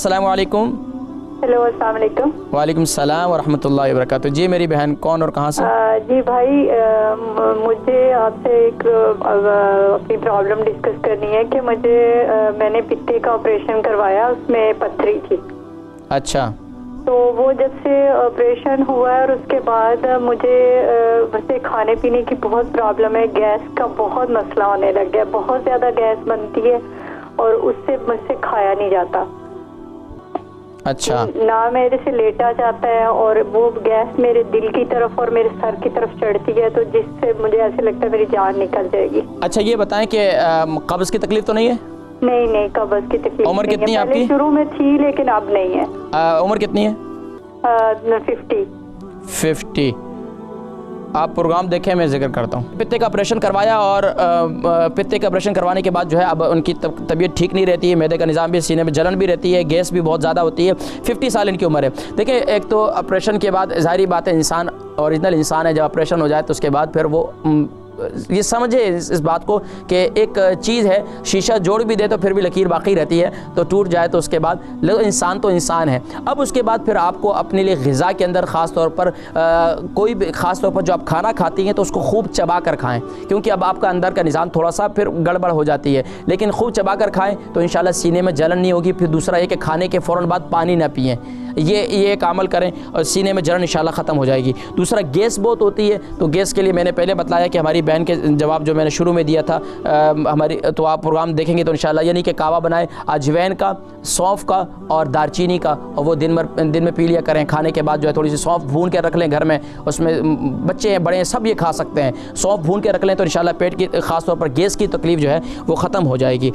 अस्सलामु अलैकुम। हेलो, अस्सलाम वालेकुम। वालेकुम सलाम व रहमतुल्लाहि व बरकातुहू। जी मेरी बहन, कौन और कहाँ से? जी भाई, मुझे आपसे एक अपनी प्रॉब्लम डिस्कस करनी है कि मैंने पित्ते का ऑपरेशन करवाया, उसमें पथरी थी। अच्छा। तो वो जब से ऑपरेशन हुआ है और उसके बाद मुझे खाने पीने की बहुत प्रॉब्लम है, गैस का बहुत मसला होने लग गया, बहुत ज़्यादा गैस बनती है और उससे मुझसे खाया नहीं जाता। अच्छा। ना मेरे से लेटा जाता है और वो गैस मेरे दिल की तरफ और मेरे सर की तरफ चढ़ती है, तो जिससे मुझे ऐसे लगता है मेरी जान निकल जाएगी। अच्छा, ये बताएं कि कब्ज़ की तकलीफ तो नहीं है? नहीं, कब्ज़ की तकलीफ। उम्र कितनी है आपकी? शुरू में थी लेकिन अब नहीं है। उम्र कितनी है? 50। आप प्रोग्राम देखें, मैं जिक्र करता हूँ। पित्ते का ऑपरेशन करवाया और पित्ते का ऑपरेशन करवाने के बाद जो है अब उनकी तबीयत ठीक नहीं रहती है, मैदे का निज़ाम भी, सीने में जलन भी रहती है, गैस भी बहुत ज़्यादा होती है। 50 साल इनकी उम्र है। देखिए, एक तो ऑपरेशन के बाद ज़ाहिरी बात है, इंसान ओरिजिनल इंसान है, जब ऑपरेशन हो जाए तो उसके बाद फिर वो ये समझे इस बात को कि एक चीज़ है, शीशा जोड़ भी दे तो फिर भी लकीर बाकी रहती है, तो टूट जाए तो उसके बाद इंसान तो इंसान है। अब उसके बाद फिर आपको अपने लिए ग़िज़ा के अंदर ख़ास तौर पर कोई भी ख़ास तौर पर जो आप खाना खाती हैं तो उसको खूब चबा कर खाएँ, क्योंकि अब आपका अंदर का निज़ाम थोड़ा सा फिर गड़बड़ हो जाती है, लेकिन खूब चबा कर खाएँ तो इंशाल्लाह सीने में जलन नहीं होगी। फिर दूसरा ये कि खाने के फ़ौरन बाद पानी ना पिएँ, ये एक अमल करें और सीने में जलन इंशाल्लाह ख़त्म हो जाएगी। दूसरा, गैस बहुत होती है, तो गैस के लिए मैंने पहले बताया कि हमारी बहन के जवाब जो मैंने शुरू में दिया था, हमारी तो आप प्रोग्राम देखेंगे तो इंशाल्लाह, यानी कि कावा बनाएं अजवैन का, सौंफ का और दालचीनी का, और वो दिन में पी लिया करें। खाने के बाद जो है थोड़ी सी सौंफ भून के रख लें घर में, उसमें बच्चे हैं बड़े हैं सब ये खा सकते हैं। सौंफ भून के रख लें तो इंशाल्लाह पेट की ख़ास तौर पर गैस की तकलीफ़ जो है वो ख़त्म हो जाएगी।